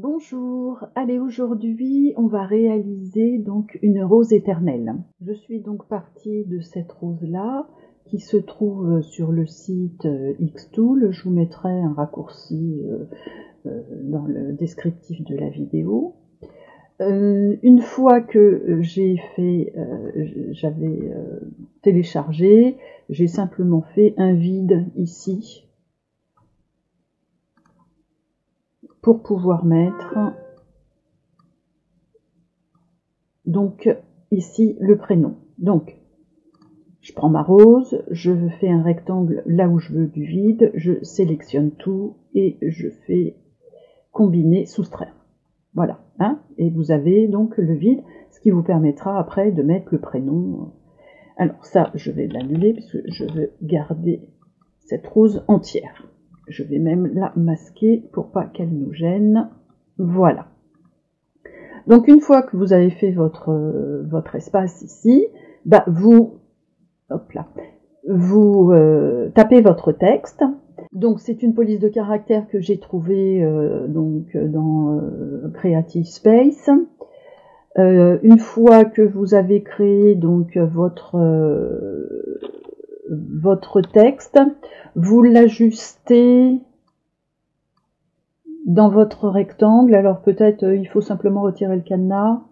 Bonjour, allez, aujourd'hui on va réaliser donc une rose éternelle. Je suis donc partie de cette rose là qui se trouve sur le site Xtool. Je vous mettrai un raccourci dans le descriptif de la vidéo. Une fois que j'avais téléchargé, j'ai simplement fait un vide ici pour pouvoir mettre donc ici le prénom. Donc je prends ma rose, je fais un rectangle là où je veux du vide, je sélectionne tout et je fais combiner, soustraire. Voilà, hein, et vous avez donc le vide, ce qui vous permettra après de mettre le prénom. Alors ça, je vais l'annuler puisque je veux garder cette rose entière. Je vais même la masquer pour pas qu'elle nous gêne. Voilà. Donc une fois que vous avez fait votre espace ici, bah vous tapez votre texte. Donc c'est une police de caractère que j'ai trouvée donc dans Creative Space. Une fois que vous avez créé donc votre texte, vous l'ajustez dans votre rectangle. Alors peut-être il faut simplement retirer le cadenas.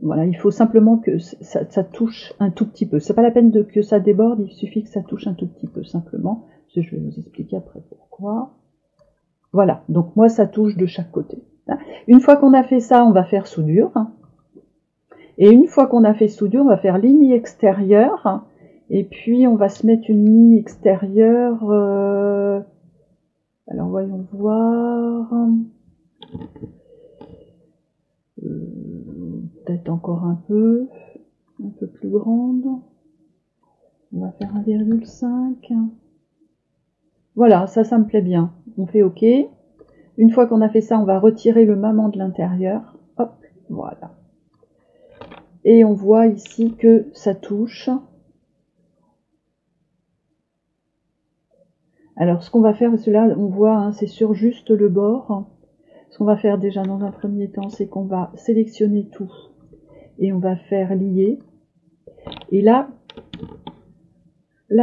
Voilà, il faut simplement que ça touche un tout petit peu. C'est pas la peine que ça déborde, il suffit que ça touche un tout petit peu simplement. Je vais vous expliquer après pourquoi. Voilà, donc moi ça touche de chaque côté. Une fois qu'on a fait ça, on va faire soudure. Et une fois qu'on a fait soudure, on va faire ligne extérieure. Et puis on va se mettre une ligne extérieure. Alors voyons voir. Peut-être encore un peu plus grande. On va faire 1,5. Voilà, ça me plaît bien. On fait OK. Une fois qu'on a fait ça, on va retirer le maman de l'intérieur. Hop, voilà. Et on voit ici que ça touche. Alors ce qu'on va faire, parce que là on voit, hein, c'est sur juste le bord. Ce qu'on va faire déjà dans un premier temps, c'est qu'on va sélectionner tout. Et on va faire lier. Et là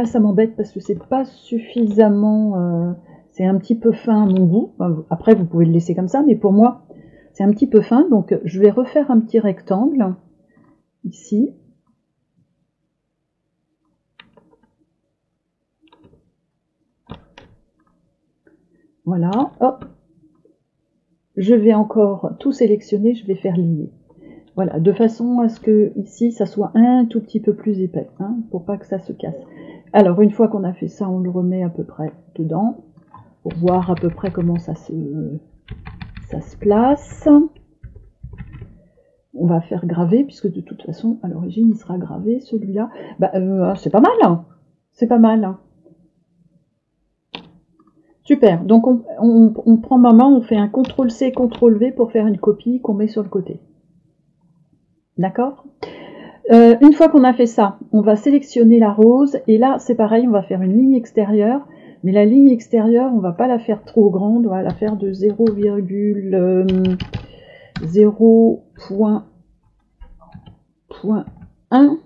ça m'embête parce que c'est pas suffisamment... c'est un petit peu fin à mon goût. Après vous pouvez le laisser comme ça, mais pour moi c'est un petit peu fin. Donc je vais refaire un petit rectangle ici. Voilà, hop. Je vais encore tout sélectionner, je vais faire lier. Voilà, de façon à ce que ici ça soit un tout petit peu plus épais, hein, pour pas que ça se casse. Alors une fois qu'on a fait ça, on le remet à peu près dedans, pour voir à peu près comment ça se place. On va faire graver, puisque de toute façon, à l'origine, il sera gravé, celui-là. Bah, c'est pas mal, hein. C'est pas mal, hein. Super, donc on prend ma main, on fait un CTRL-C, CTRL-V pour faire une copie qu'on met sur le côté. D'accord ? Une fois qu'on a fait ça, on va sélectionner la rose, et là c'est pareil, on va faire une ligne extérieure, mais la ligne extérieure, on va pas la faire trop grande, on va la faire de 0,1.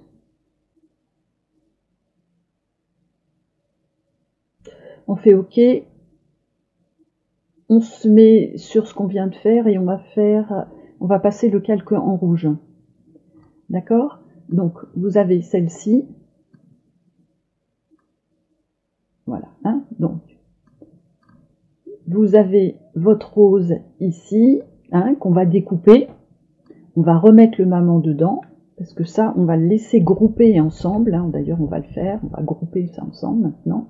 On fait OK. On se met sur ce qu'on vient de faire et on va passer le calque en rouge. D'accord ? Donc vous avez celle-ci. Voilà, hein, donc vous avez votre rose ici, hein, qu'on va découper. On va remettre le maman dedans, parce que ça, on va le laisser grouper ensemble. Hein. D'ailleurs, on va le faire, on va grouper ça ensemble maintenant.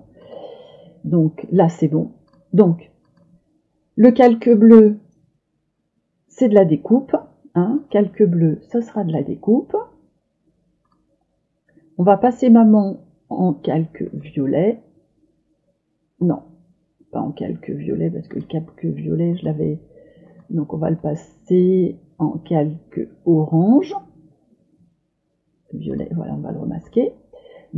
Donc là, c'est bon. Donc, le calque bleu, c'est de la découpe. Hein. Calque bleu, ça sera de la découpe. On va passer maman en calque violet. Non, pas en calque violet, parce que le calque violet, je l'avais... Donc on va le passer en calque orange. Violet, voilà, on va le remasquer.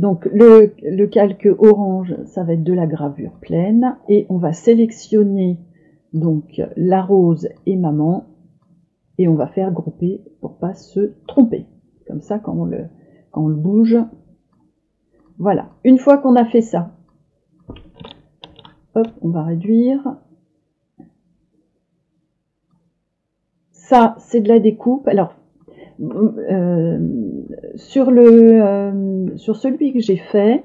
Donc le calque orange, ça va être de la gravure pleine, et on va sélectionner donc la rose et maman, et on va faire grouper pour pas se tromper. Comme ça, quand on le bouge, voilà. Une fois qu'on a fait ça, hop, on va réduire. Ça, c'est de la découpe. Alors, sur celui que j'ai fait,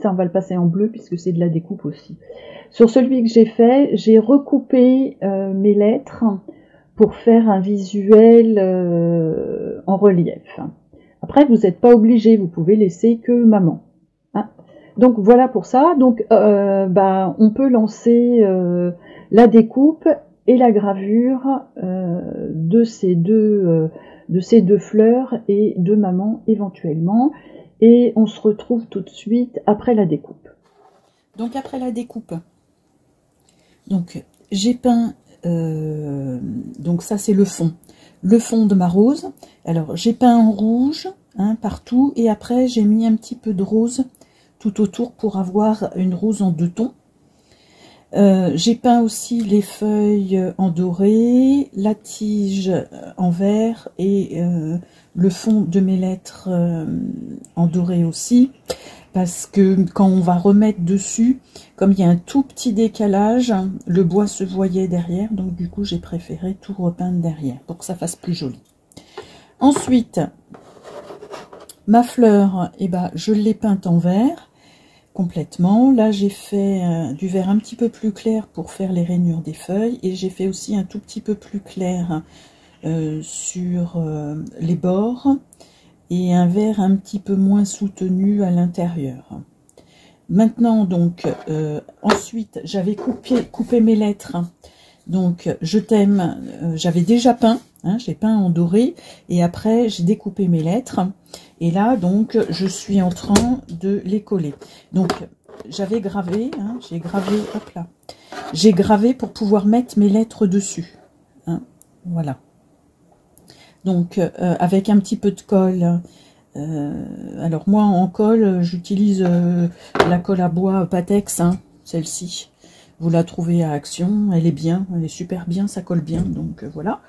ça on va le passer en bleu puisque c'est de la découpe aussi. Sur celui que j'ai fait, j'ai recoupé mes lettres pour faire un visuel en relief. Après, vous n'êtes pas obligé, vous pouvez laisser que maman. Hein. Donc voilà pour ça. Donc on peut lancer la découpe et la gravure de ces deux fleurs et de maman éventuellement. Et on se retrouve tout de suite après la découpe. Donc après la découpe, donc j'ai peint, donc ça c'est le fond de ma rose. Alors j'ai peint en rouge partout, et après j'ai mis un petit peu de rose tout autour pour avoir une rose en 2 tons. J'ai peint aussi les feuilles en doré, la tige en vert et le fond de mes lettres en doré aussi, parce que quand on va remettre dessus, comme il y a un tout petit décalage, le bois se voyait derrière, donc du coup j'ai préféré tout repeindre derrière pour que ça fasse plus joli. Ensuite, ma fleur, je l'ai peinte en vert complètement. Là j'ai fait du vert un petit peu plus clair pour faire les rainures des feuilles, et j'ai fait aussi un tout petit peu plus clair sur les bords, et un vert un petit peu moins soutenu à l'intérieur. Maintenant donc ensuite j'avais coupé mes lettres, donc je t'aime, j'avais déjà peint, j'ai peint en doré, et après j'ai découpé mes lettres, et là donc je suis en train de les coller. Donc j'avais gravé, j'ai gravé, hop là, j'ai gravé pour pouvoir mettre mes lettres dessus, voilà. Donc avec un petit peu de colle. Alors moi en colle j'utilise la colle à bois Patex, celle-ci. Vous la trouvez à Action, elle est bien, elle est super bien, ça colle bien, donc voilà.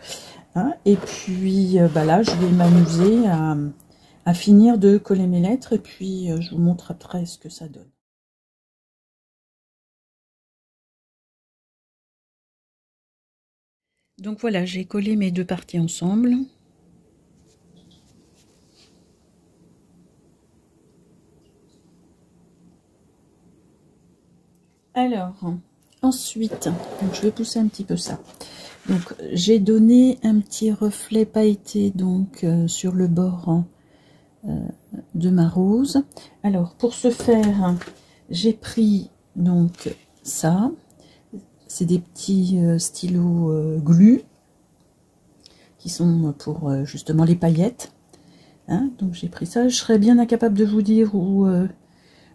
Et puis là je vais m'amuser à finir de coller mes lettres, et puis je vous montre après ce que ça donne. Donc voilà, j'ai collé mes 2 parties ensemble. Alors, ensuite, donc je vais pousser un petit peu ça. Donc j'ai donné un petit reflet pailleté donc sur le bord de ma rose. Alors pour ce faire, j'ai pris donc ça, c'est des petits stylos glu qui sont pour justement les paillettes. Donc j'ai pris ça. Je serais bien incapable de vous dire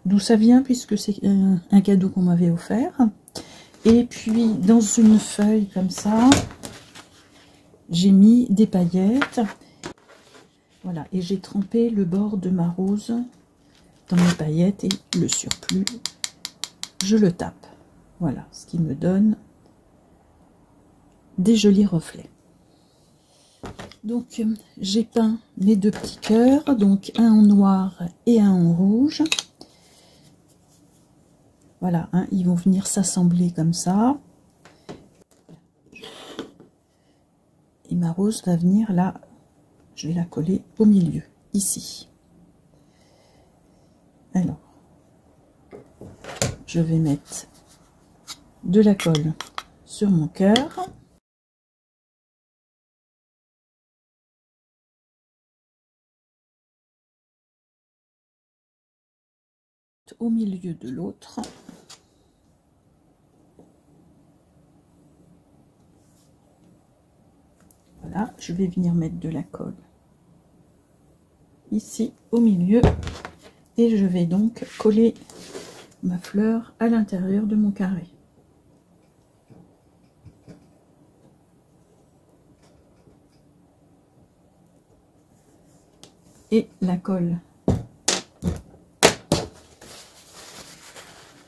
d'où ça vient, puisque c'est un cadeau qu'on m'avait offert. Et puis dans une feuille comme ça, j'ai mis des paillettes. Voilà, et j'ai trempé le bord de ma rose dans mes paillettes, et le surplus, je le tape. Voilà, ce qui me donne des jolis reflets. Donc j'ai peint mes 2 petits cœurs, donc un en noir et un en rouge. Voilà, ils vont venir s'assembler comme ça. Et ma rose va venir là, je vais la coller au milieu, ici. Alors, je vais mettre de la colle sur mon cœur. Au milieu de l'autre. Voilà, je vais venir mettre de la colle ici au milieu, et je vais donc coller ma fleur à l'intérieur de mon carré. Et la colle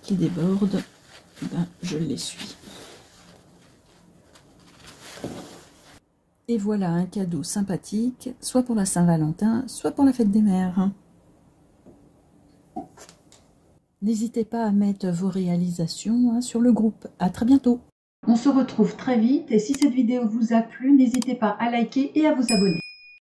qui déborde, ben, je l'essuie. Et voilà un cadeau sympathique, soit pour la Saint-Valentin, soit pour la fête des mères. N'hésitez pas à mettre vos réalisations sur le groupe. À très bientôt. On se retrouve très vite et si cette vidéo vous a plu, n'hésitez pas à liker et à vous abonner.